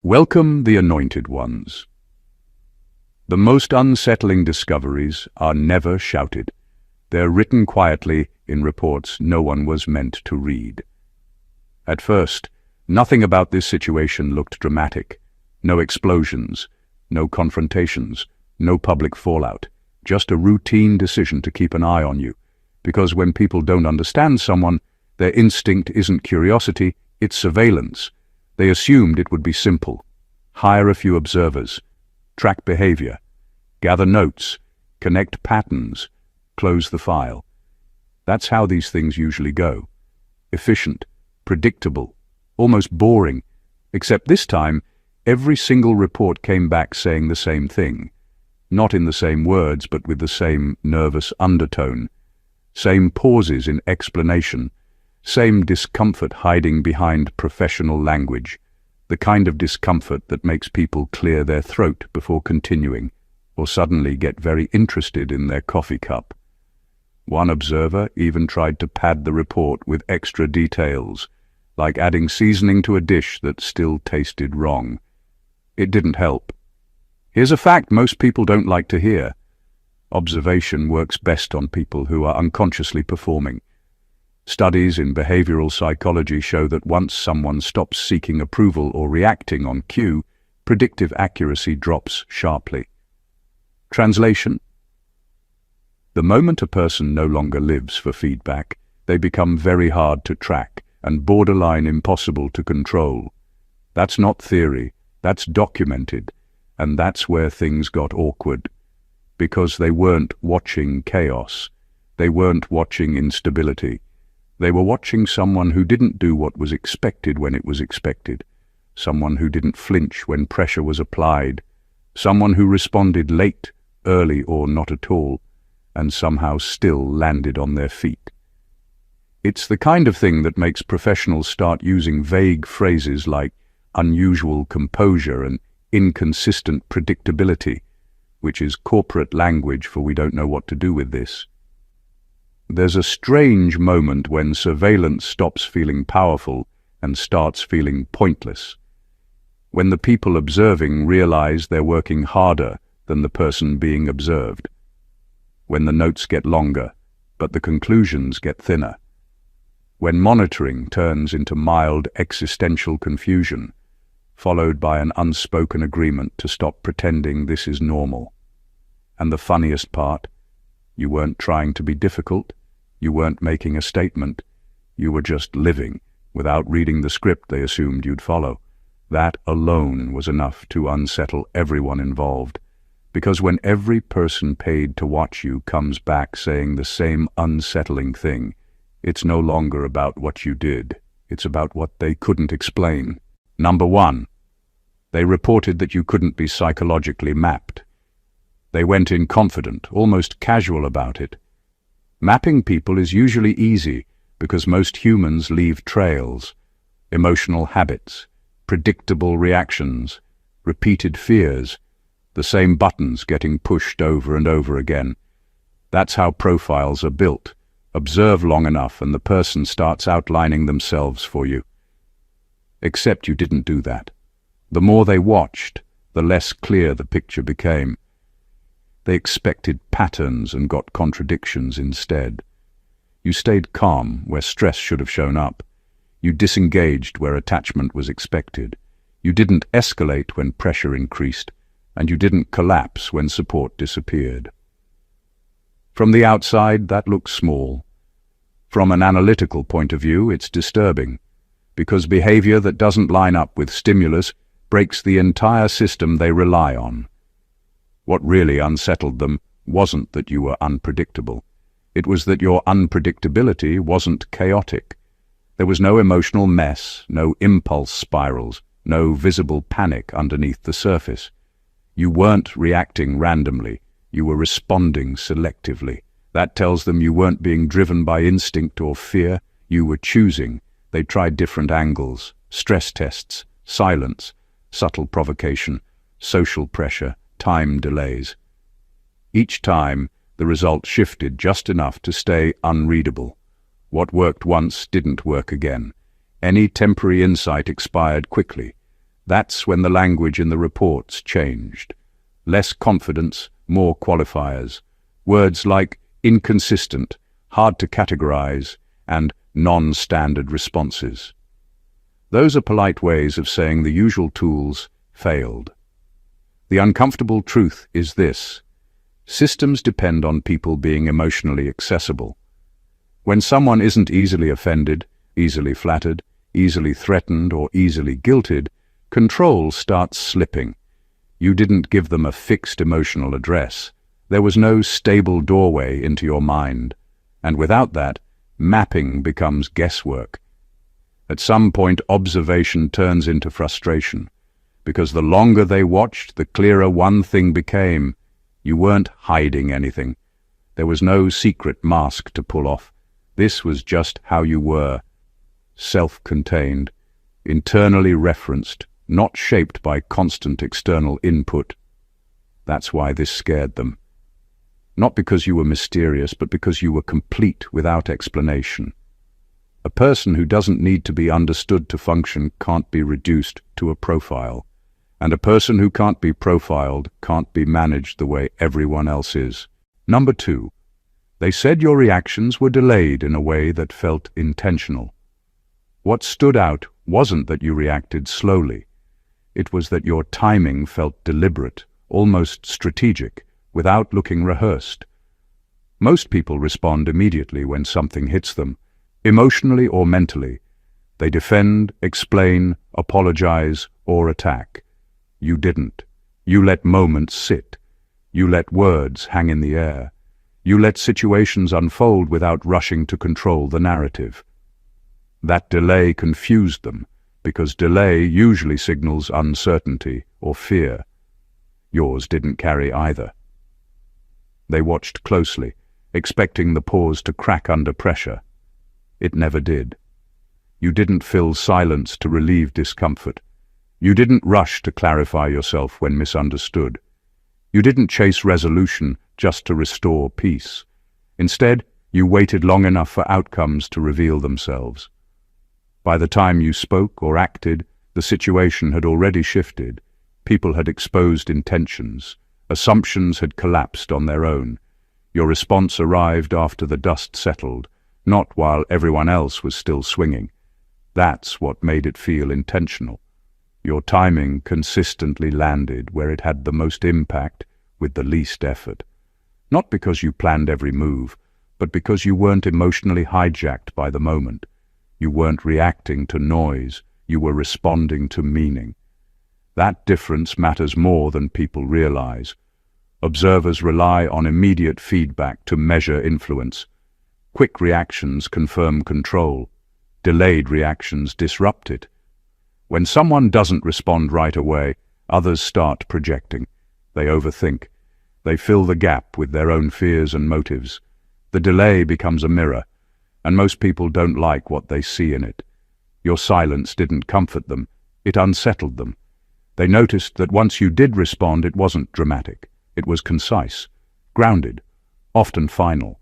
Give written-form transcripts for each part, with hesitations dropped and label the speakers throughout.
Speaker 1: Welcome the anointed ones. The most unsettling discoveries are never shouted. They're written quietly in reports no one was meant to read. At first, nothing about this situation looked dramatic. No explosions, no confrontations, no public fallout. Just a routine decision to keep an eye on you. Because when people don't understand someone, their instinct isn't curiosity, it's surveillance. They assumed it would be simple. Hire a few observers, track behavior, gather notes, connect patterns, close the file. That's how these things usually go. Efficient, predictable, almost boring. Except this time, every single report came back saying the same thing. Not in the same words, but with the same nervous undertone. Same pauses in explanation. Same discomfort hiding behind professional language. The kind of discomfort that makes people clear their throat before continuing, or suddenly get very interested in their coffee cup. One observer even tried to pad the report with extra details, like adding seasoning to a dish that still tasted wrong. It didn't help. Here's a fact most people don't like to hear. Observation works best on people who are unconsciously performing. Studies in behavioral psychology show that once someone stops seeking approval or reacting on cue, predictive accuracy drops sharply. Translation: the moment a person no longer lives for feedback, they become very hard to track and borderline impossible to control. That's not theory, that's documented, and that's where things got awkward. Because they weren't watching chaos, they weren't watching instability. They were watching someone who didn't do what was expected when it was expected, someone who didn't flinch when pressure was applied, someone who responded late, early, or not at all, and somehow still landed on their feet. It's the kind of thing that makes professionals start using vague phrases like unusual composure and inconsistent predictability, which is corporate language for we don't know what to do with this. There's a strange moment when surveillance stops feeling powerful and starts feeling pointless. When the people observing realize they're working harder than the person being observed. When the notes get longer, but the conclusions get thinner. When monitoring turns into mild existential confusion, followed by an unspoken agreement to stop pretending this is normal. And the funniest part, you weren't trying to be difficult. You weren't making a statement. You were just living, without reading the script they assumed you'd follow. That alone was enough to unsettle everyone involved. Because when every person paid to watch you comes back saying the same unsettling thing, it's no longer about what you did. It's about what they couldn't explain. Number one, they reported that you couldn't be psychologically mapped. They went in confident, almost casual about it. Mapping people is usually easy because most humans leave trails, emotional habits, predictable reactions, repeated fears, the same buttons getting pushed over and over again. That's how profiles are built. Observe long enough and the person starts outlining themselves for you. Except you didn't do that. The more they watched, the less clear the picture became. They expected patterns and got contradictions instead. You stayed calm where stress should have shown up. You disengaged where attachment was expected. You didn't escalate when pressure increased, and you didn't collapse when support disappeared. From the outside, that looks small. From an analytical point of view, it's disturbing, because behavior that doesn't line up with stimulus breaks the entire system they rely on. What really unsettled them wasn't that you were unpredictable. It was that your unpredictability wasn't chaotic. There was no emotional mess, no impulse spirals, no visible panic underneath the surface. You weren't reacting randomly. You were responding selectively. That tells them you weren't being driven by instinct or fear. You were choosing. They tried different angles, stress tests, silence, subtle provocation, social pressure, time delays. Each time, the result shifted just enough to stay unreadable. What worked once didn't work again. Any temporary insight expired quickly. That's when the language in the reports changed. Less confidence, more qualifiers. Words like inconsistent, hard to categorize, and non-standard responses. Those are polite ways of saying the usual tools failed. The uncomfortable truth is this: systems depend on people being emotionally accessible. When someone isn't easily offended, easily flattered, easily threatened, or easily guilted, control starts slipping. You didn't give them a fixed emotional address. There was no stable doorway into your mind. And without that, mapping becomes guesswork. At some point, observation turns into frustration, because the longer they watched, the clearer one thing became: you weren't hiding anything. There was no secret mask to pull off. This was just how you were, self-contained, internally referenced, not shaped by constant external input. That's why this scared them. Not because you were mysterious, but because you were complete without explanation. A person who doesn't need to be understood to function can't be reduced to a profile. And a person who can't be profiled can't be managed the way everyone else is. Number 2. They said your reactions were delayed in a way that felt intentional. What stood out wasn't that you reacted slowly. It was that your timing felt deliberate, almost strategic, without looking rehearsed. Most people respond immediately when something hits them, emotionally or mentally. They defend, explain, apologize, or attack. You didn't. You let moments sit. You let words hang in the air. You let situations unfold without rushing to control the narrative. That delay confused them, because delay usually signals uncertainty or fear. Yours didn't carry either. They watched closely, expecting the pause to crack under pressure. It never did. You didn't fill silence to relieve discomfort. You didn't rush to clarify yourself when misunderstood. You didn't chase resolution just to restore peace. Instead, you waited long enough for outcomes to reveal themselves. By the time you spoke or acted, the situation had already shifted. People had exposed intentions. Assumptions had collapsed on their own. Your response arrived after the dust settled, not while everyone else was still swinging. That's what made it feel intentional. Your timing consistently landed where it had the most impact with the least effort. Not because you planned every move, but because you weren't emotionally hijacked by the moment. You weren't reacting to noise, you were responding to meaning. That difference matters more than people realize. Observers rely on immediate feedback to measure influence. Quick reactions confirm control. Delayed reactions disrupt it. When someone doesn't respond right away, others start projecting. They overthink. They fill the gap with their own fears and motives. The delay becomes a mirror, and most people don't like what they see in it. Your silence didn't comfort them, it unsettled them. They noticed that once you did respond, it wasn't dramatic. It was concise, grounded, often final.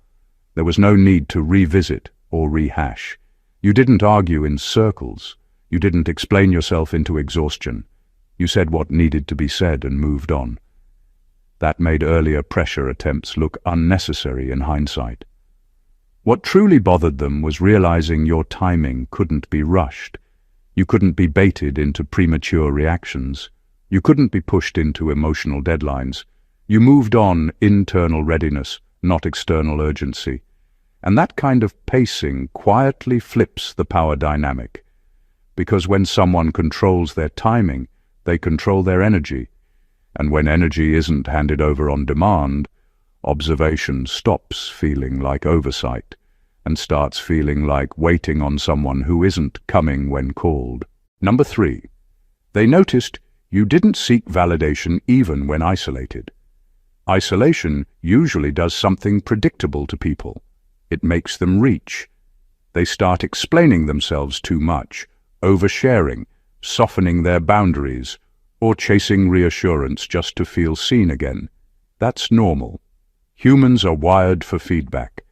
Speaker 1: There was no need to revisit or rehash. You didn't argue in circles. You didn't explain yourself into exhaustion. You said what needed to be said and moved on. That made earlier pressure attempts look unnecessary in hindsight. What truly bothered them was realizing your timing couldn't be rushed. You couldn't be baited into premature reactions. You couldn't be pushed into emotional deadlines. You moved on internal readiness, not external urgency. And that kind of pacing quietly flips the power dynamic. Because when someone controls their timing, they control their energy. And when energy isn't handed over on demand, observation stops feeling like oversight and starts feeling like waiting on someone who isn't coming when called. Number 3. They noticed you didn't seek validation even when isolated. Isolation usually does something predictable to people. It makes them reach. They start explaining themselves too much, oversharing, softening their boundaries, or chasing reassurance just to feel seen again. That's normal. Humans are wired for feedback.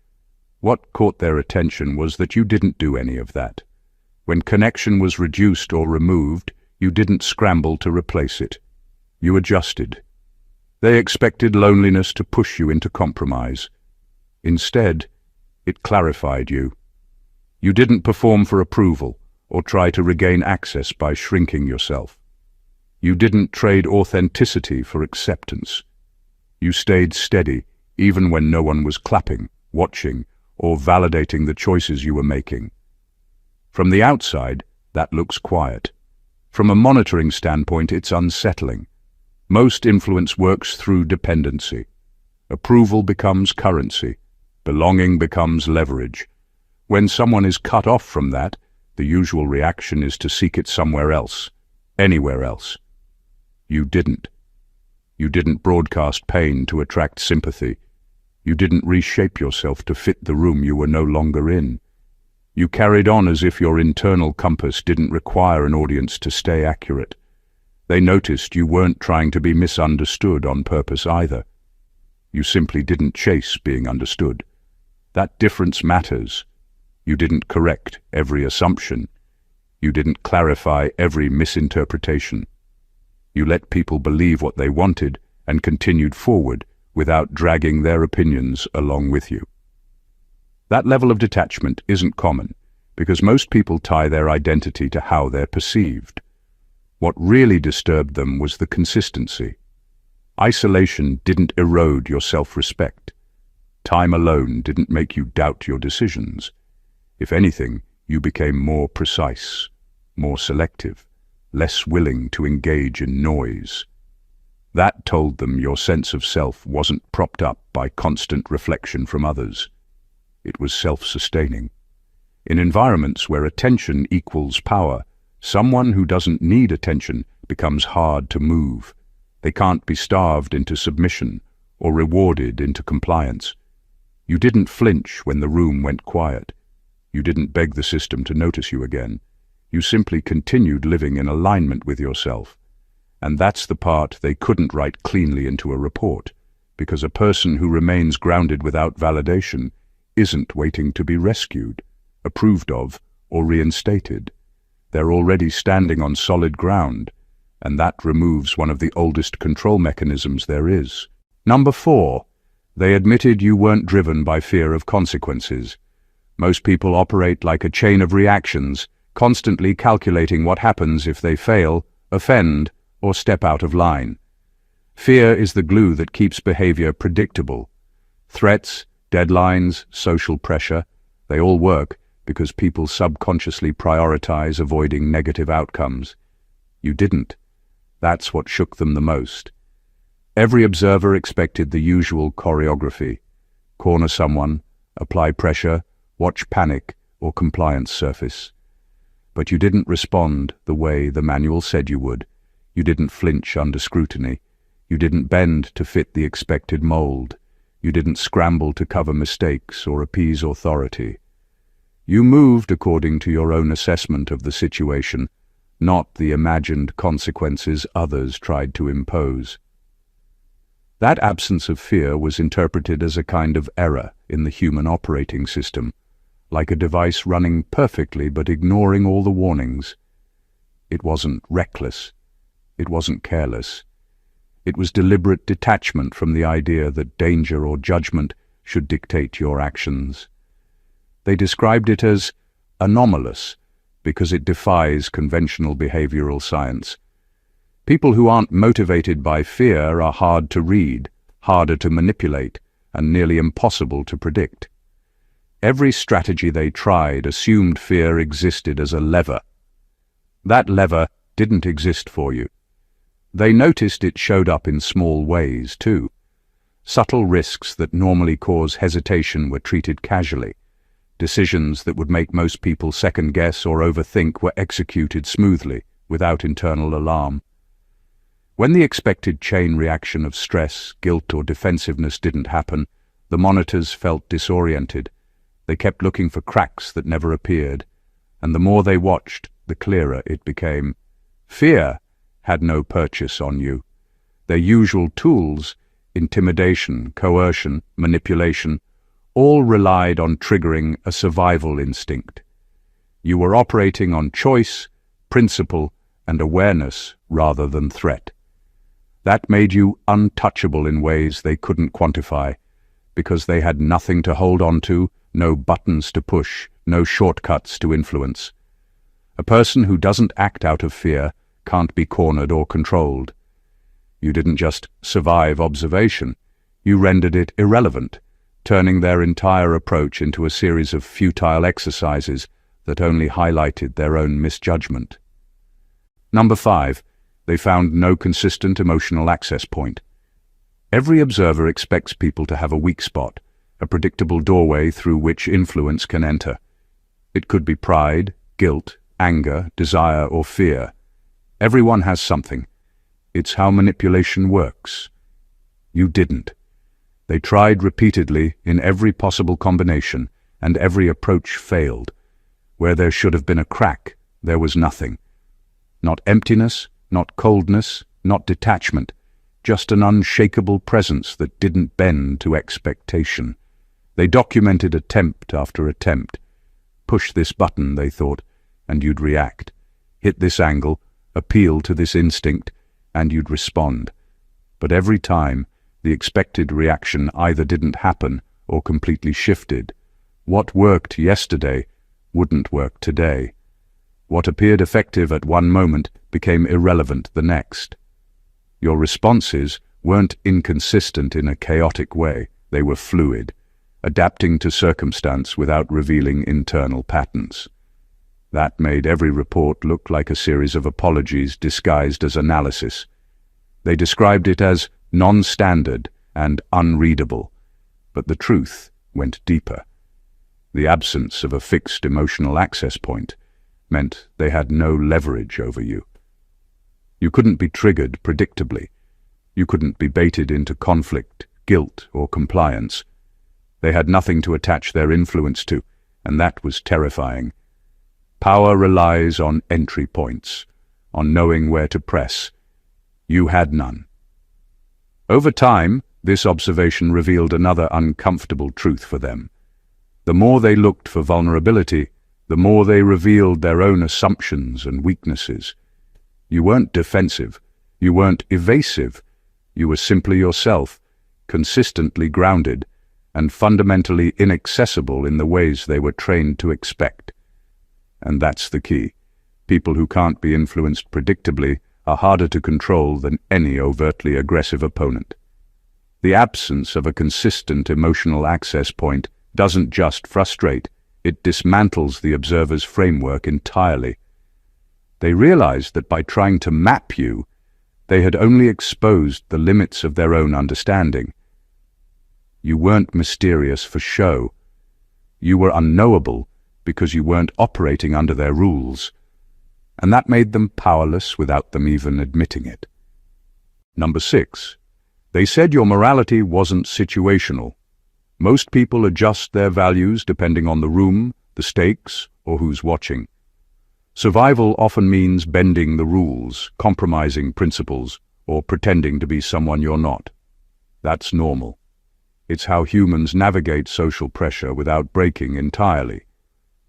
Speaker 1: What caught their attention was that you didn't do any of that. When connection was reduced or removed, You didn't scramble to replace it. You adjusted. They expected loneliness to push you into compromise. Instead, it clarified you. You didn't perform for approval or try to regain access by shrinking yourself. You didn't trade authenticity for acceptance. You stayed steady even when no one was clapping, watching, or validating the choices you were making. From the outside, that looks quiet. From a monitoring standpoint, it's unsettling. Most influence works through dependency. Approval becomes currency. Belonging becomes leverage. When someone is cut off from that, the usual reaction is to seek it somewhere else, anywhere else. You didn't. You didn't broadcast pain to attract sympathy. You didn't reshape yourself to fit the room you were no longer in. You carried on as if your internal compass didn't require an audience to stay accurate. They noticed you weren't trying to be misunderstood on purpose either. You simply didn't chase being understood. That difference matters. You didn't correct every assumption. You didn't clarify every misinterpretation. You let people believe what they wanted and continued forward without dragging their opinions along with you. That level of detachment isn't common because most people tie their identity to how they're perceived. What really disturbed them was the consistency. Isolation didn't erode your self-respect. Time alone didn't make you doubt your decisions. If anything, you became more precise, more selective, less willing to engage in noise. That told them your sense of self wasn't propped up by constant reflection from others. It was self-sustaining. In environments where attention equals power, someone who doesn't need attention becomes hard to move. They can't be starved into submission or rewarded into compliance. You didn't flinch when the room went quiet. You didn't beg the system to notice you again. You simply continued living in alignment with yourself. And that's the part they couldn't write cleanly into a report, because a person who remains grounded without validation isn't waiting to be rescued, approved of, or reinstated. They're already standing on solid ground, and that removes one of the oldest control mechanisms there is. Number 4, they admitted you weren't driven by fear of consequences. Most people operate like a chain of reactions, constantly calculating what happens if they fail, offend, or step out of line. Fear is the glue that keeps behavior predictable. Threats, deadlines, social pressure, they all work because people subconsciously prioritize avoiding negative outcomes. You didn't. That's what shook them the most. Every observer expected the usual choreography: corner someone, apply pressure, watch panic or compliance surface. But you didn't respond the way the manual said you would. You didn't flinch under scrutiny. You didn't bend to fit the expected mold. You didn't scramble to cover mistakes or appease authority. You moved according to your own assessment of the situation, not the imagined consequences others tried to impose. That absence of fear was interpreted as a kind of error in the human operating system, like a device running perfectly but ignoring all the warnings. It wasn't reckless. It wasn't careless. It was deliberate detachment from the idea that danger or judgment should dictate your actions. They described it as anomalous because it defies conventional behavioral science. People who aren't motivated by fear are hard to read, harder to manipulate, and nearly impossible to predict. Every strategy they tried assumed fear existed as a lever. That lever didn't exist for you. They noticed it showed up in small ways, too. Subtle risks that normally cause hesitation were treated casually. Decisions that would make most people second-guess or overthink were executed smoothly, without internal alarm. When the expected chain reaction of stress, guilt, or defensiveness didn't happen, the monitors felt disoriented. They kept looking for cracks that never appeared, and the more they watched, the clearer it became. Fear had no purchase on you. Their usual tools, intimidation, coercion, manipulation, all relied on triggering a survival instinct. You were operating on choice, principle, and awareness rather than threat. That made you untouchable in ways they couldn't quantify, because they had nothing to hold on to, no buttons to push, no shortcuts to influence. A person who doesn't act out of fear can't be cornered or controlled. You didn't just survive observation, you rendered it irrelevant, turning their entire approach into a series of futile exercises that only highlighted their own misjudgment. Number 5, they found no consistent emotional access point. Every observer expects people to have a weak spot, a predictable doorway through which influence can enter. It could be pride, guilt, anger, desire, or fear. Everyone has something. It's how manipulation works. You didn't. They tried repeatedly in every possible combination, and every approach failed. Where there should have been a crack, there was nothing. Not emptiness, not coldness, not detachment, just an unshakable presence that didn't bend to expectation. They documented attempt after attempt. Push this button, they thought, and you'd react. Hit this angle, appeal to this instinct, and you'd respond. But every time, the expected reaction either didn't happen or completely shifted. What worked yesterday wouldn't work today. What appeared effective at one moment became irrelevant the next. Your responses weren't inconsistent in a chaotic way, they were fluid, adapting to circumstance without revealing internal patterns. That made every report look like a series of apologies disguised as analysis. They described it as non-standard and unreadable, but the truth went deeper. The absence of a fixed emotional access point meant they had no leverage over you. You couldn't be triggered predictably. You couldn't be baited into conflict, guilt, or compliance. They had nothing to attach their influence to, and that was terrifying. Power relies on entry points, on knowing where to press. You had none. Over time, this observation revealed another uncomfortable truth for them. The more they looked for vulnerability, the more they revealed their own assumptions and weaknesses. You weren't defensive, you weren't evasive, you were simply yourself, consistently grounded, and fundamentally inaccessible in the ways they were trained to expect. And that's the key. People who can't be influenced predictably are harder to control than any overtly aggressive opponent. The absence of a consistent emotional access point doesn't just frustrate, it dismantles the observer's framework entirely. They realized that by trying to map you, they had only exposed the limits of their own understanding. You weren't mysterious for show. You were unknowable because you weren't operating under their rules, and that made them powerless without them even admitting it. Number 6. They said your morality wasn't situational. Most people adjust their values depending on the room, the stakes, or who's watching. Survival often means bending the rules, compromising principles, or pretending to be someone you're not. That's normal. It's how humans navigate social pressure without breaking entirely.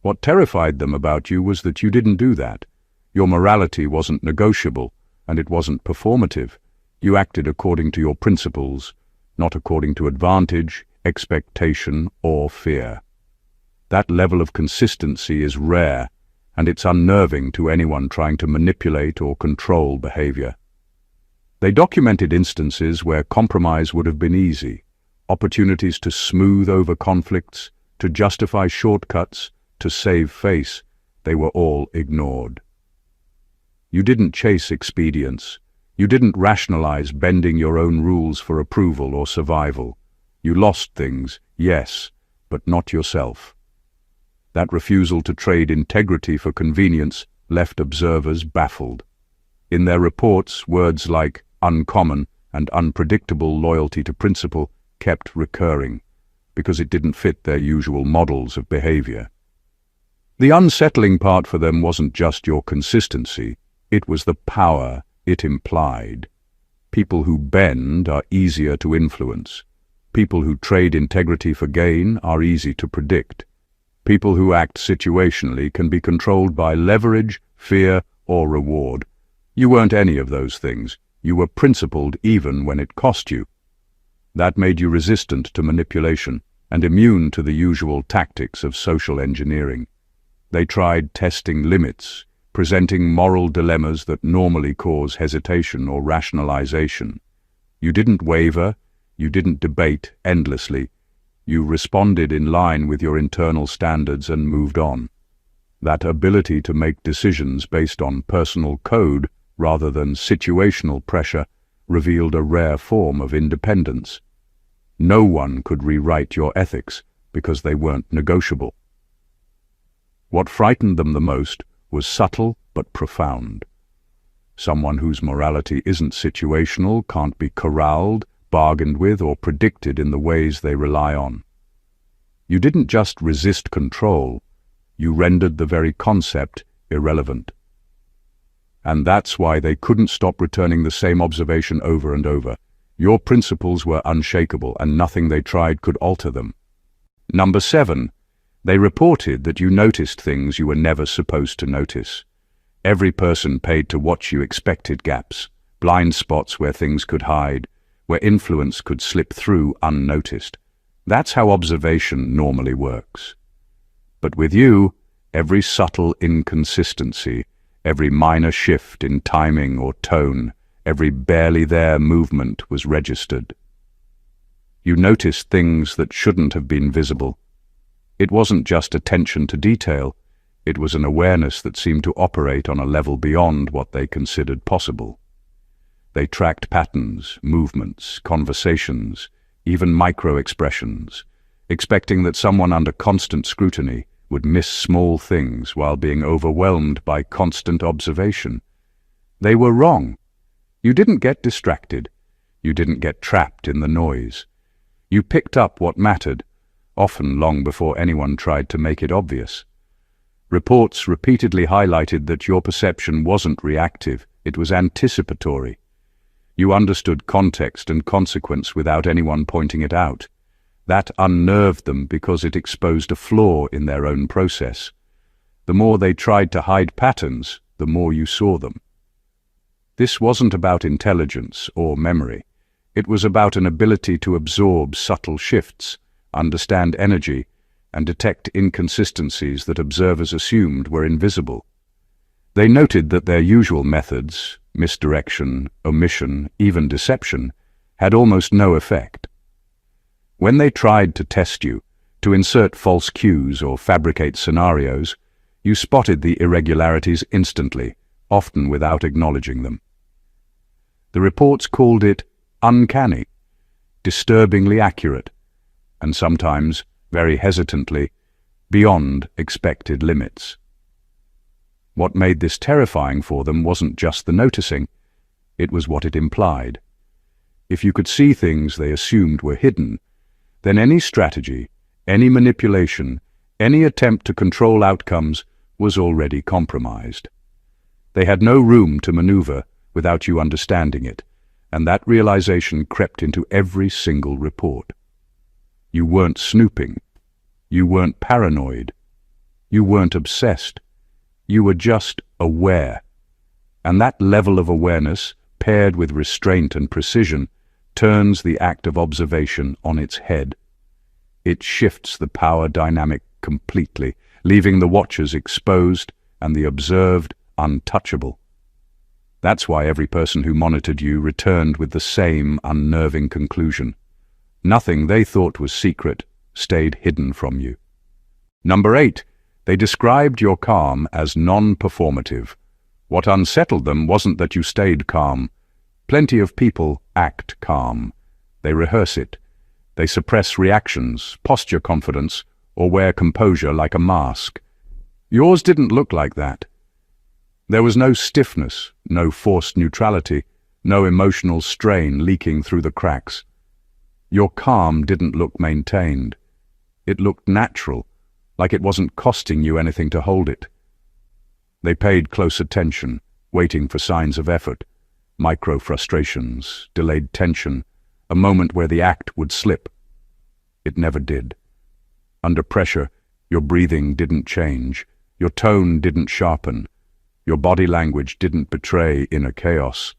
Speaker 1: What terrified them about you was that you didn't do that. Your morality wasn't negotiable, and it wasn't performative. You acted according to your principles, not according to advantage, expectation, or fear. That level of consistency is rare, and it's unnerving to anyone trying to manipulate or control behavior. They documented instances where compromise would have been easy, opportunities to smooth over conflicts, to justify shortcuts, to save face. They were all ignored. You didn't chase expedience. You didn't rationalize bending your own rules for approval or survival. You lost things, yes, but not yourself. That refusal to trade integrity for convenience left observers baffled. In their reports, words like uncommon and unpredictable loyalty to principle kept recurring, because it didn't fit their usual models of behavior. The unsettling part for them wasn't just your consistency, it was the power it implied. People who bend are easier to influence. People who trade integrity for gain are easy to predict. People who act situationally can be controlled by leverage, fear, or reward. You weren't any of those things. You were principled even when it cost you. That made you resistant to manipulation and immune to the usual tactics of social engineering. They tried testing limits, presenting moral dilemmas that normally cause hesitation or rationalization. You didn't waver, you didn't debate endlessly. You responded in line with your internal standards and moved on. That ability to make decisions based on personal code rather than situational pressure revealed a rare form of independence. No one could rewrite your ethics because they weren't negotiable. What frightened them the most was subtle but profound. Someone whose morality isn't situational can't be corralled, bargained with, or predicted in the ways they rely on. You didn't just resist control, you rendered the very concept irrelevant. And that's why they couldn't stop returning the same observation over and over. Your principles were unshakable, and nothing they tried could alter them. Number 7. They reported that you noticed things you were never supposed to notice. Every person paid to watch you expected gaps, blind spots where things could hide, where influence could slip through unnoticed. That's how observation normally works. But with you, every subtle inconsistency, every minor shift in timing or tone, every barely there movement was registered. You noticed things that shouldn't have been visible. It wasn't just attention to detail, it was an awareness that seemed to operate on a level beyond what they considered possible. They tracked patterns, movements, conversations, even micro-expressions, expecting that someone under constant scrutiny would miss small things while being overwhelmed by constant observation. They were wrong. You didn't get distracted. You didn't get trapped in the noise. You picked up what mattered, often long before anyone tried to make it obvious. Reports repeatedly highlighted that your perception wasn't reactive, it was anticipatory. You understood context and consequence without anyone pointing it out. That unnerved them because it exposed a flaw in their own process. The more they tried to hide patterns, the more you saw them. This wasn't about intelligence or memory. It was about an ability to absorb subtle shifts, understand energy, and detect inconsistencies that observers assumed were invisible. They noted that their usual methods, misdirection, omission, even deception, had almost no effect. When they tried to test you, to insert false cues or fabricate scenarios, you spotted the irregularities instantly, often without acknowledging them. The reports called it uncanny, disturbingly accurate, and sometimes, very hesitantly, beyond expected limits. What made this terrifying for them wasn't just the noticing, it was what it implied. If you could see things they assumed were hidden, then any strategy, any manipulation, any attempt to control outcomes was already compromised. They had no room to maneuver without you understanding it, and that realization crept into every single report. You weren't snooping. You weren't paranoid. You weren't obsessed. You were just aware. And that level of awareness, paired with restraint and precision, turns the act of observation on its head. It shifts the power dynamic completely, leaving the watchers exposed and the observed untouchable. That's why every person who monitored you returned with the same unnerving conclusion. Nothing they thought was secret stayed hidden from you. Number 8. They described your calm as non-performative. What unsettled them wasn't that you stayed calm. Plenty of people act calm. They rehearse it. They suppress reactions, posture confidence, or wear composure like a mask. Yours didn't look like that. There was no stiffness, no forced neutrality, no emotional strain leaking through the cracks. Your calm didn't look maintained. It looked natural, like it wasn't costing you anything to hold it. They paid close attention, waiting for signs of effort, micro-frustrations, delayed tension, a moment where the act would slip. It never did. Under pressure, your breathing didn't change, your tone didn't sharpen. Your body language didn't betray inner chaos.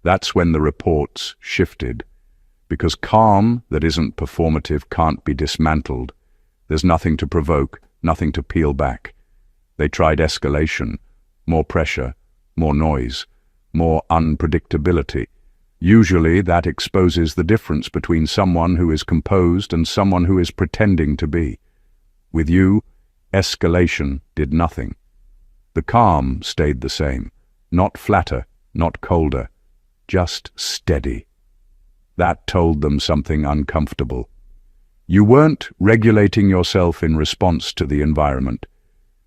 Speaker 1: That's when the reports shifted. Because calm that isn't performative can't be dismantled. There's nothing to provoke, nothing to peel back. They tried escalation, more pressure, more noise, more unpredictability. Usually that exposes the difference between someone who is composed and someone who is pretending to be. With you, escalation did nothing. The calm stayed the same, not flatter, not colder, just steady. That told them something uncomfortable. You weren't regulating yourself in response to the environment.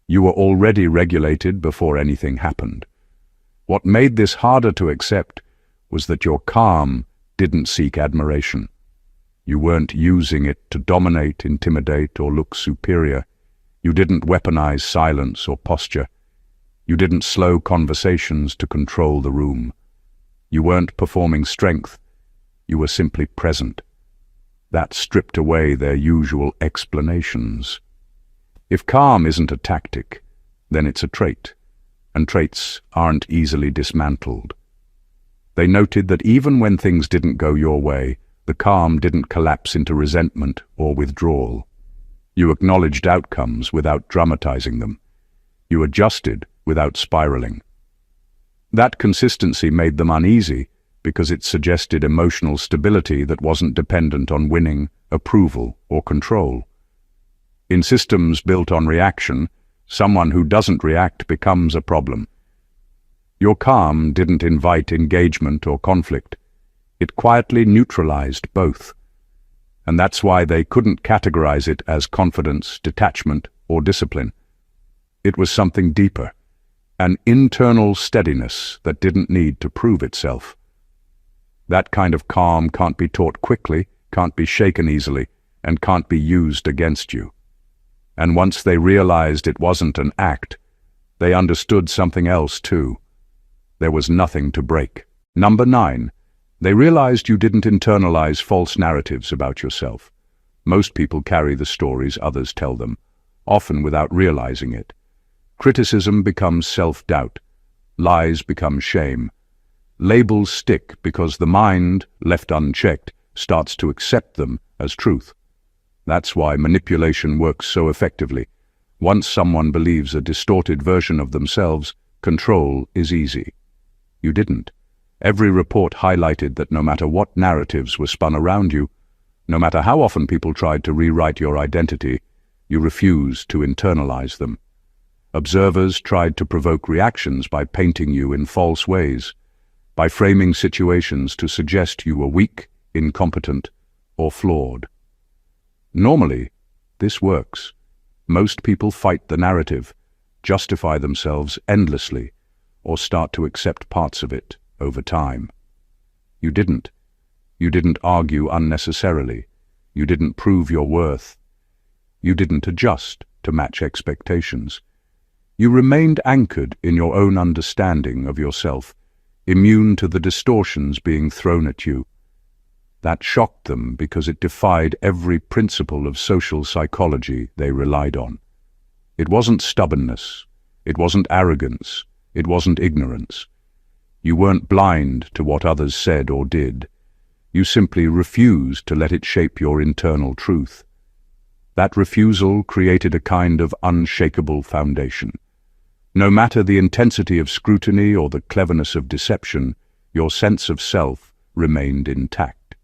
Speaker 1: You were already regulated before anything happened. What made this harder to accept was that your calm didn't seek admiration. You weren't using it to dominate, intimidate, or look superior. You didn't weaponize silence or posture. You didn't slow conversations to control the room. You weren't performing strength. You were simply present. That stripped away their usual explanations. If calm isn't a tactic, then it's a trait, and traits aren't easily dismantled. They noted that even when things didn't go your way, the calm didn't collapse into resentment or withdrawal. You acknowledged outcomes without dramatizing them. You adjusted without spiraling. That consistency made them uneasy because it suggested emotional stability that wasn't dependent on winning, approval, or control. In systems built on reaction, someone who doesn't react becomes a problem. Your calm didn't invite engagement or conflict. It quietly neutralized both. And that's why they couldn't categorize it as confidence, detachment, or discipline. It was something deeper, an internal steadiness that didn't need to prove itself. That kind of calm can't be taught quickly, can't be shaken easily, and can't be used against you. And once they realized it wasn't an act, they understood something else too. There was nothing to break. Number 9, they realized you didn't internalize false narratives about yourself. Most people carry the stories others tell them, often without realizing it. Criticism becomes self-doubt. Lies become shame. Labels stick because the mind, left unchecked, starts to accept them as truth. That's why manipulation works so effectively. Once someone believes a distorted version of themselves, control is easy. You didn't. Every report highlighted that no matter what narratives were spun around you, no matter how often people tried to rewrite your identity, you refused to internalize them. Observers tried to provoke reactions by painting you in false ways, by framing situations to suggest you were weak, incompetent, or flawed. Normally, this works. Most people fight the narrative, justify themselves endlessly, or start to accept parts of it over time. You didn't. You didn't argue unnecessarily. You didn't prove your worth. You didn't adjust to match expectations. You remained anchored in your own understanding of yourself, immune to the distortions being thrown at you. That shocked them because it defied every principle of social psychology they relied on. It wasn't stubbornness. It wasn't arrogance. It wasn't ignorance. You weren't blind to what others said or did. You simply refused to let it shape your internal truth. That refusal created a kind of unshakable foundation. No matter the intensity of scrutiny or the cleverness of deception, your sense of self remained intact.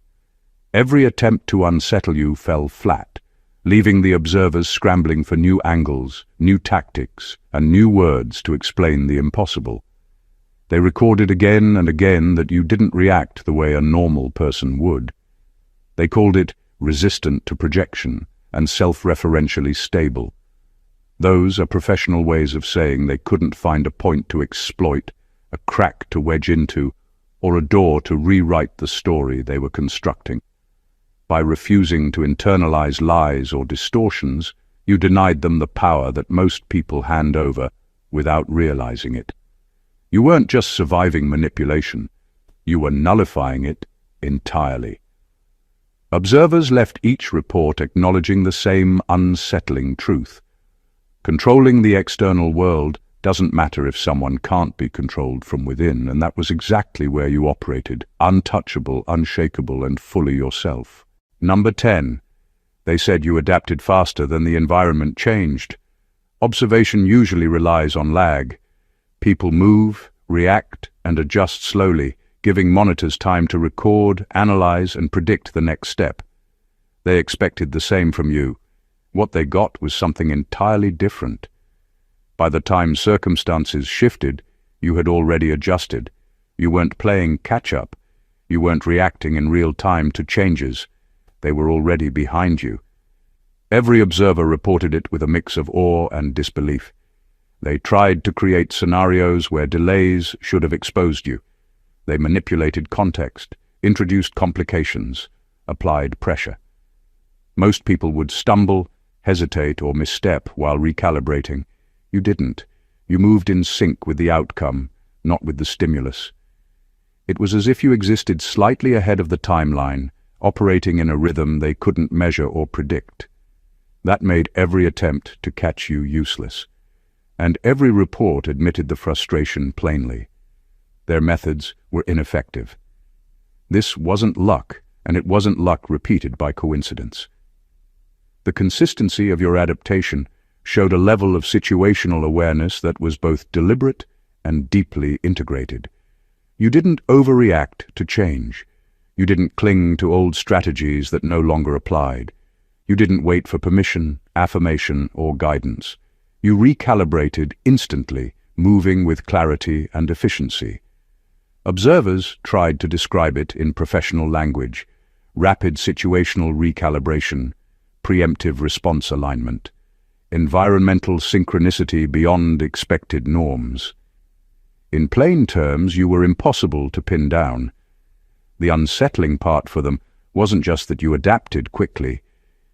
Speaker 1: Every attempt to unsettle you fell flat, leaving the observers scrambling for new angles, new tactics, and new words to explain the impossible. They recorded again and again that you didn't react the way a normal person would. They called it resistant to projection and self-referentially stable. Those are professional ways of saying they couldn't find a point to exploit, a crack to wedge into, or a door to rewrite the story they were constructing. By refusing to internalize lies or distortions, you denied them the power that most people hand over without realizing it. You weren't just surviving manipulation, you were nullifying it entirely. Observers left each report acknowledging the same unsettling truth. Controlling the external world Doesn't matter if someone can't be controlled from within, and that was exactly where you operated, untouchable, unshakable, and fully yourself. Number 10. They said you adapted faster than the environment changed. Observation usually relies on lag. People move, react, and adjust slowly, giving monitors time to record, analyze, and predict the next step. They expected the same from you. What they got was something entirely different. By the time circumstances shifted, you had already adjusted. You weren't playing catch-up. You weren't reacting in real time to changes. They were already behind you. Every observer reported it with a mix of awe and disbelief. They tried to create scenarios where delays should have exposed you. They manipulated context, introduced complications, applied pressure. Most people would stumble, hesitate, or misstep while recalibrating. You didn't. You moved in sync with the outcome, not with the stimulus. It was as if you existed slightly ahead of the timeline, operating in a rhythm they couldn't measure or predict. That made every attempt to catch you useless. And every report admitted the frustration plainly. Their methods were ineffective. This wasn't luck, and it wasn't luck repeated by coincidence. The consistency of your adaptation showed a level of situational awareness that was both deliberate and deeply integrated. You didn't overreact to change. You didn't cling to old strategies that no longer applied. You didn't wait for permission, affirmation, or guidance. You recalibrated instantly, moving with clarity and efficiency. Observers tried to describe it in professional language: rapid situational recalibration, preemptive response alignment, environmental synchronicity beyond expected norms. In plain terms, you were impossible to pin down. The unsettling part for them wasn't just that you adapted quickly,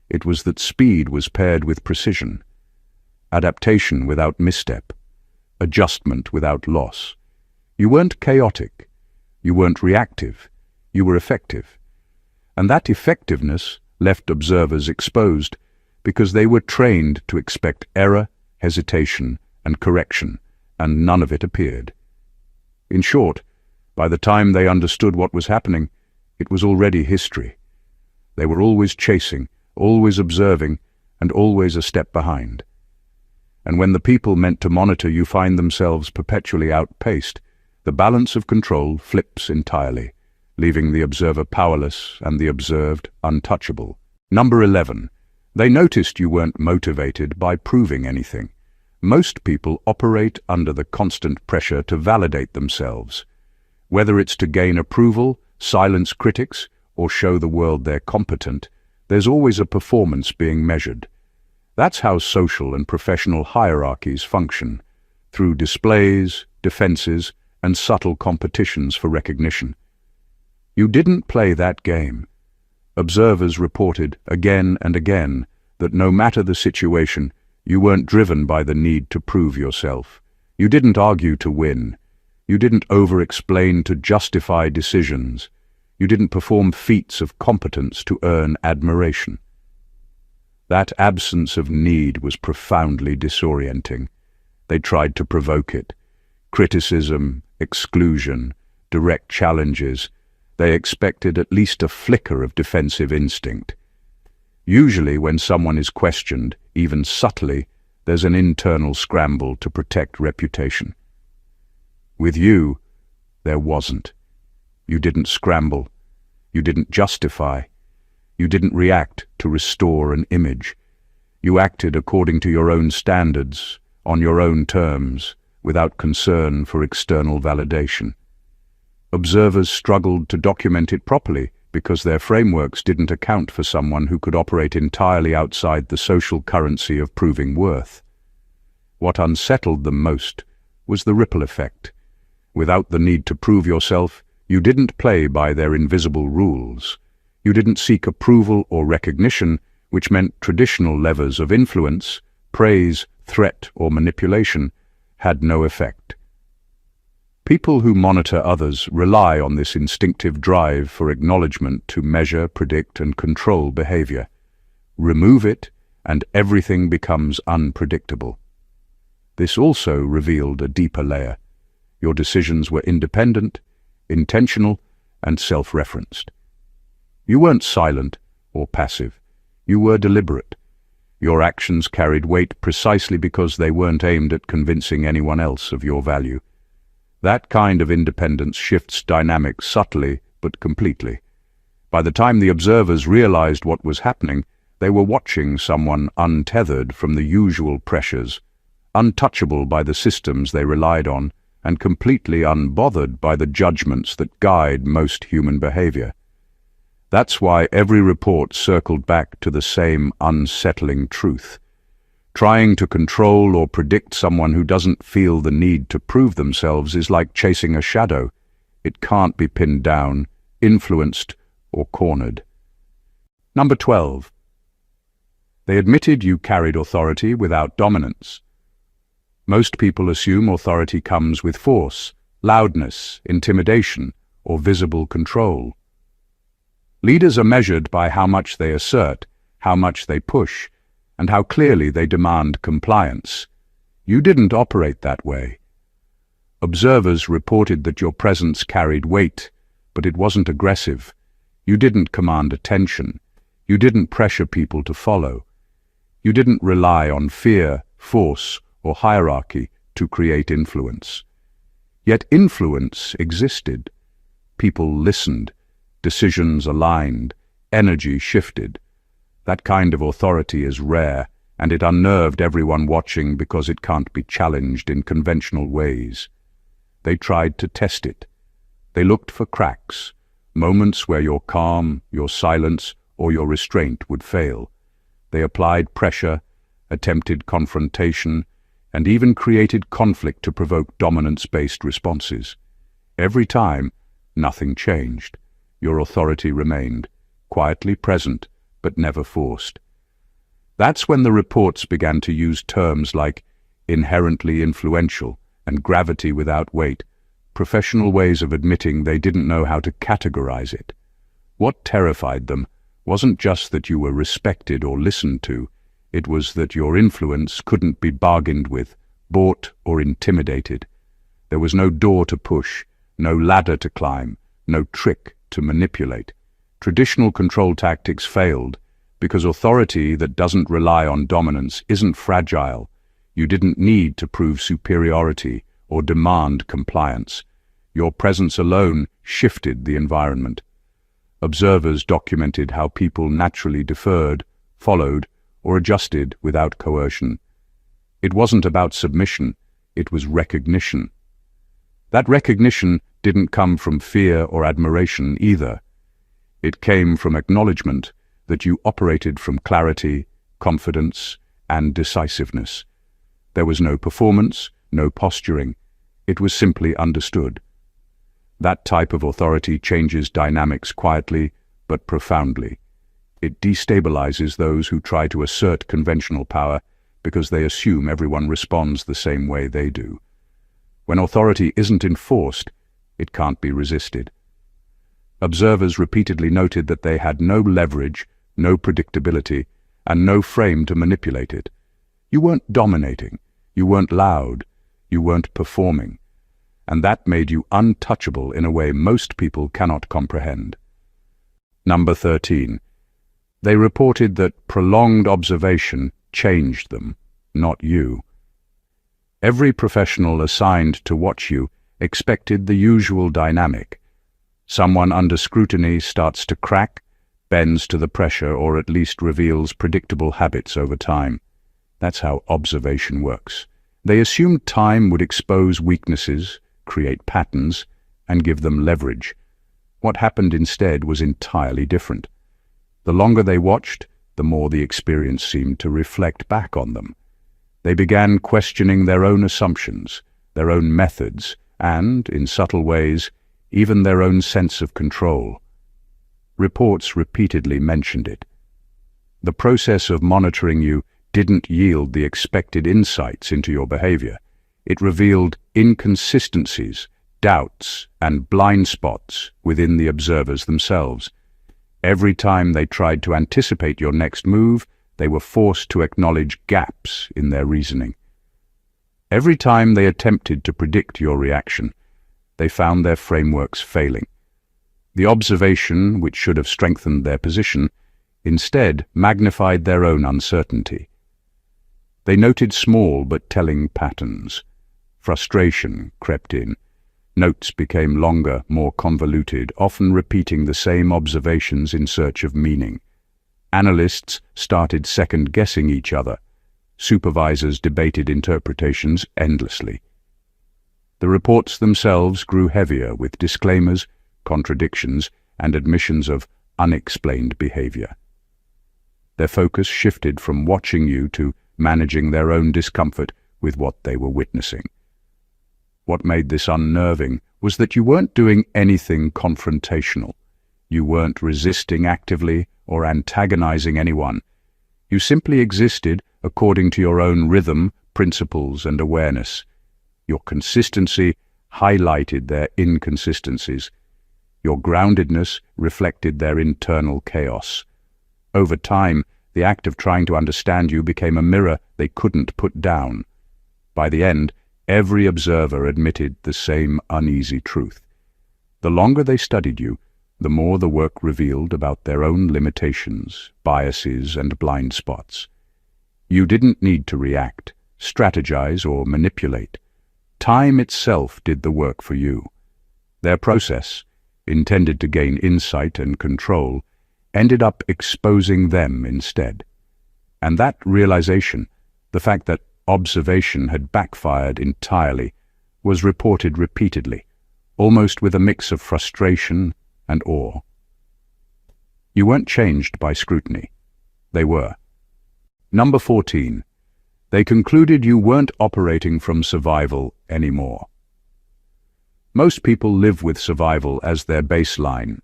Speaker 1: it was that speed was paired with precision. Adaptation without misstep, adjustment without loss. You weren't chaotic, you weren't reactive, you were effective. And that effectiveness left observers exposed because they were trained to expect error, hesitation, and correction, and none of it appeared. In short, by the time they understood what was happening, it was already history. They were always chasing, always observing, and always a step behind. And when the people meant to monitor you find themselves perpetually outpaced, the balance of control flips entirely, leaving the observer powerless and the observed untouchable. Number 11. They noticed you weren't motivated by proving anything. Most people operate under the constant pressure to validate themselves. Whether it's to gain approval, silence critics, or show the world they're competent, there's always a performance being measured. That's how social and professional hierarchies function, through displays, defenses, and subtle competitions for recognition. You didn't play that game. Observers reported again and again that no matter the situation, you weren't driven by the need to prove yourself. You didn't argue to win. You didn't over-explain to justify decisions. You didn't perform feats of competence to earn admiration. That absence of need was profoundly disorienting. They tried to provoke it. Criticism, exclusion, direct challenges. They expected at least a flicker of defensive instinct. Usually when someone is questioned, even subtly, there's an internal scramble to protect reputation. With you, there wasn't. You didn't scramble. You didn't justify. You didn't react to restore an image. You acted according to your own standards, on your own terms, without concern for external validation. Observers struggled to document it properly because their frameworks didn't account for someone who could operate entirely outside the social currency of proving worth. What unsettled them most was the ripple effect. Without the need to prove yourself, you didn't play by their invisible rules. You didn't seek approval or recognition, which meant traditional levers of influence, praise, threat, or manipulation, had no effect. People who monitor others rely on this instinctive drive for acknowledgement to measure, predict, and control behavior. Remove it, and everything becomes unpredictable. This also revealed a deeper layer. Your decisions were independent, intentional, and self-referenced. You weren't silent or passive. You were deliberate. Your actions carried weight precisely because they weren't aimed at convincing anyone else of your value. That kind of independence shifts dynamics subtly but completely. By the time the observers realized what was happening, they were watching someone untethered from the usual pressures, untouchable by the systems they relied on, and completely unbothered by the judgments that guide most human behavior. That's why every report circled back to the same unsettling truth. Trying to control or predict someone who doesn't feel the need to prove themselves is like chasing a shadow. It can't be pinned down, influenced, or cornered. Number 12. They admitted you carried authority without dominance. Most people assume authority comes with force, loudness, intimidation, or visible control. Leaders are measured by how much they assert, how much they push, and how clearly they demand compliance. You didn't operate that way. Observers reported that your presence carried weight, but it wasn't aggressive. You didn't command attention. You didn't pressure people to follow. You didn't rely on fear, force, or hierarchy to create influence. Yet influence existed. People listened, decisions aligned, energy shifted. That kind of authority is rare, and it unnerved everyone watching because it can't be challenged in conventional ways. They tried to test it. They looked for cracks, moments where your calm, your silence, or your restraint would fail. They applied pressure, attempted confrontation, and even created conflict to provoke dominance-based responses. Every time, nothing changed. Your authority remained, quietly present, but never forced. That's when the reports began to use terms like inherently influential and gravity without weight, professional ways of admitting they didn't know how to categorize it. What terrified them wasn't just that you were respected or listened to, it was that your influence couldn't be bargained with, bought, or intimidated. There was no door to push, no ladder to climb, no trick to manipulate. Traditional control tactics failed because authority that doesn't rely on dominance isn't fragile. You didn't need to prove superiority or demand compliance. Your presence alone shifted the environment. Observers documented how people naturally deferred, followed, or adjusted without coercion. It wasn't about submission, it was recognition. That recognition didn't come from fear or admiration either. It came from acknowledgement that you operated from clarity, confidence, and decisiveness. There was no performance, no posturing. It was simply understood. That type of authority changes dynamics quietly but profoundly. It destabilizes those who try to assert conventional power because they assume everyone responds the same way they do. When authority isn't enforced, it can't be resisted. Observers repeatedly noted that they had no leverage, no predictability, and no frame to manipulate it. You weren't dominating, you weren't loud, you weren't performing. And that made you untouchable in a way most people cannot comprehend. Number 13. They reported that prolonged observation changed them, not you. Every professional assigned to watch you expected the usual dynamic. Someone under scrutiny starts to crack, bends to the pressure, or at least reveals predictable habits over time. That's how observation works. They assumed time would expose weaknesses, create patterns, and give them leverage. What happened instead was entirely different. The longer they watched, the more the experience seemed to reflect back on them. They began questioning their own assumptions, their own methods, and, in subtle ways, even their own sense of control. Reports repeatedly mentioned it. The process of monitoring you didn't yield the expected insights into your behavior. It revealed inconsistencies, doubts, and blind spots within the observers themselves. Every time they tried to anticipate your next move, they were forced to acknowledge gaps in their reasoning. Every time they attempted to predict your reaction, they found their frameworks failing. The observation, which should have strengthened their position, instead magnified their own uncertainty. They noted small but telling patterns. Frustration crept in. Notes became longer, more convoluted, often repeating the same observations in search of meaning. Analysts started second-guessing each other. Supervisors debated interpretations endlessly. The reports themselves grew heavier with disclaimers, contradictions, and admissions of unexplained behavior. Their focus shifted from watching you to managing their own discomfort with what they were witnessing. What made this unnerving was that you weren't doing anything confrontational. You weren't resisting actively or antagonizing anyone. You simply existed according to your own rhythm, principles, and awareness. Your consistency highlighted their inconsistencies. Your groundedness reflected their internal chaos. Over time, the act of trying to understand you became a mirror they couldn't put down. By the end, every observer admitted the same uneasy truth. The longer they studied you, the more the work revealed about their own limitations, biases, and blind spots. You didn't need to react, strategize, or manipulate. Time itself did the work for you. Their process, intended to gain insight and control, ended up exposing them instead. And that realization, the fact that observation had backfired entirely, was reported repeatedly, almost with a mix of frustration and awe. You weren't changed by scrutiny. They were. Number 14. They concluded you weren't operating from survival anymore. Most people live with survival as their baseline.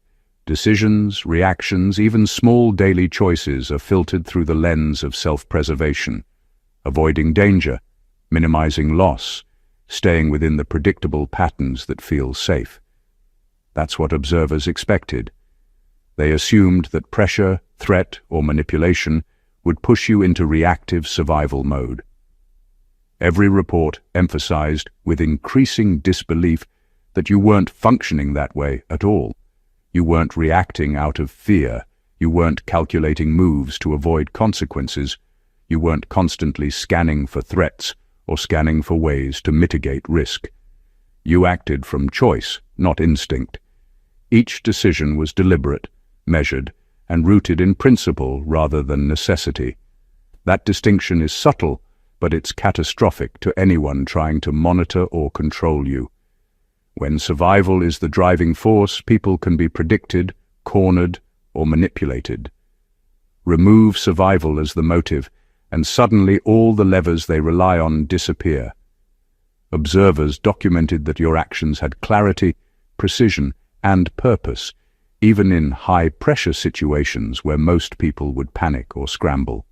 Speaker 1: Decisions, reactions, even small daily choices are filtered through the lens of self-preservation, avoiding danger, minimizing loss, staying within the predictable patterns that feel safe. That's what observers expected. They assumed that pressure, threat, or manipulation would push you into reactive survival mode. Every report emphasized with increasing disbelief that you weren't functioning that way at all. You weren't reacting out of fear. You weren't calculating moves to avoid consequences. You weren't constantly scanning for threats or scanning for ways to mitigate risk. You acted from choice, not instinct. Each decision was deliberate, measured, and rooted in principle rather than necessity. That distinction is subtle, but it's catastrophic to anyone trying to monitor or control you. When survival is the driving force, people can be predicted, cornered, or manipulated. Remove survival as the motive, and suddenly all the levers they rely on disappear. Observers documented that your actions had clarity, precision, and purpose, even in high-pressure situations where most people would panic or scramble.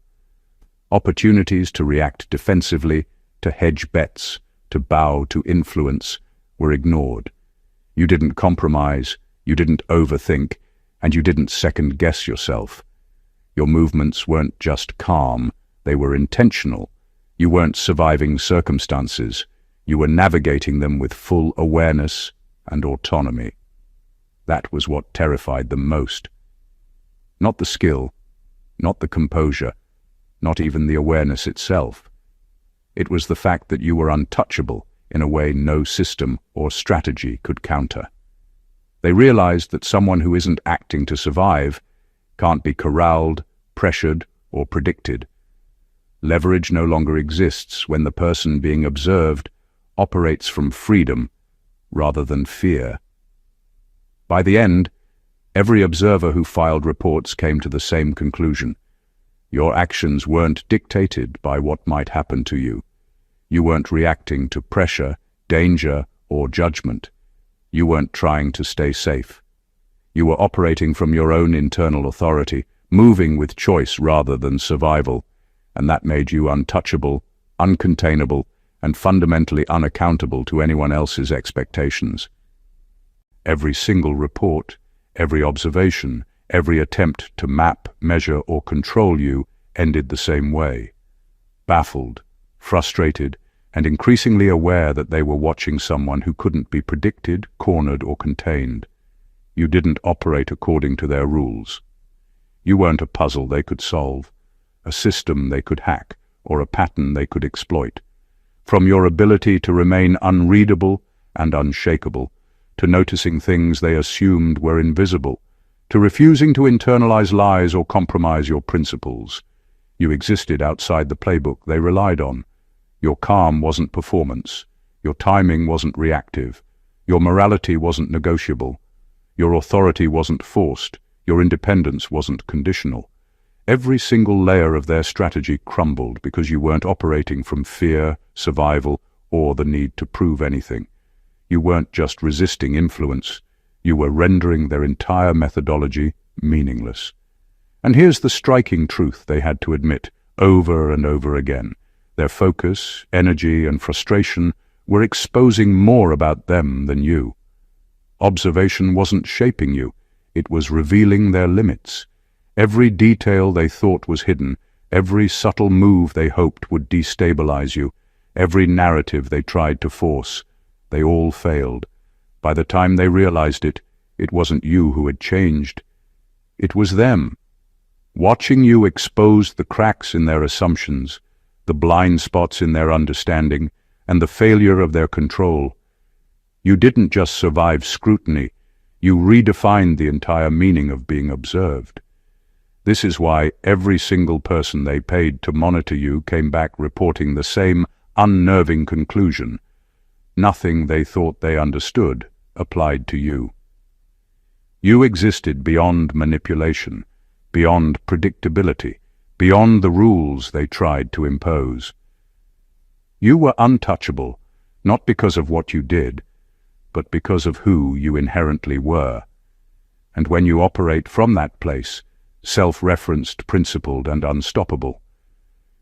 Speaker 1: Opportunities to react defensively, to hedge bets, to bow to influence, were ignored. You didn't compromise, you didn't overthink, and you didn't second-guess yourself. Your movements weren't just calm, they were intentional. You weren't surviving circumstances, you were navigating them with full awareness and autonomy. That was what terrified them most. Not the skill, not the composure, not even the awareness itself. It was the fact that you were untouchable in a way no system or strategy could counter. They realized that someone who isn't acting to survive can't be corralled, pressured, or predicted. Leverage no longer exists when the person being observed operates from freedom rather than fear. By the end, every observer who filed reports came to the same conclusion. Your actions weren't dictated by what might happen to you. You weren't reacting to pressure, danger, or judgment. You weren't trying to stay safe. You were operating from your own internal authority, moving with choice rather than survival, and that made you untouchable, uncontainable, and fundamentally unaccountable to anyone else's expectations. Every single report, every observation, every attempt to map, measure, or control you ended the same way. Baffled, frustrated, and increasingly aware that they were watching someone who couldn't be predicted, cornered, or contained. You didn't operate according to their rules. You weren't a puzzle they could solve, a system they could hack, or a pattern they could exploit. From your ability to remain unreadable and unshakable, to noticing things they assumed were invisible, to refusing to internalize lies or compromise your principles, you existed outside the playbook they relied on. Your calm wasn't performance, your timing wasn't reactive, your morality wasn't negotiable, your authority wasn't forced, your independence wasn't conditional. Every single layer of their strategy crumbled because you weren't operating from fear, survival, or the need to prove anything. You weren't just resisting influence, you were rendering their entire methodology meaningless. And here's the striking truth they had to admit over and over again. Their focus, energy, and frustration were exposing more about them than you. Observation wasn't shaping you, it was revealing their limits. Every detail they thought was hidden, every subtle move they hoped would destabilize you, every narrative they tried to force, they all failed. By the time they realized it, it wasn't you who had changed. It was them. Watching you exposed the cracks in their assumptions, the blind spots in their understanding, and the failure of their control. You didn't just survive scrutiny, you redefined the entire meaning of being observed. This is why every single person they paid to monitor you came back reporting the same unnerving conclusion. Nothing they thought they understood applied to you. You existed beyond manipulation, beyond predictability, beyond the rules they tried to impose. You were untouchable, not because of what you did, but because of who you inherently were. And when you operate from that place, self-referenced, principled, and unstoppable,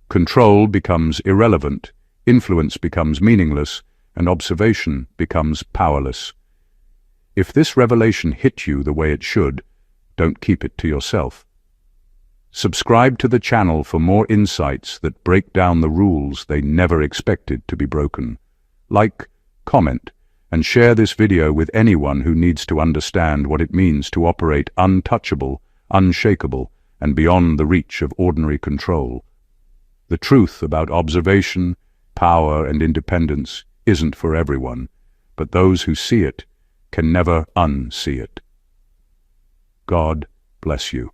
Speaker 1: control becomes irrelevant, influence becomes meaningless, and observation becomes powerless. If this revelation hit you the way it should, don't keep it to yourself. Subscribe to the channel for more insights that break down the rules they never expected to be broken. Like, comment, and share this video with anyone who needs to understand what it means to operate untouchable, unshakable, and beyond the reach of ordinary control. The truth about observation, power, and independence isn't for everyone, but those who see it can never unsee it. God bless you.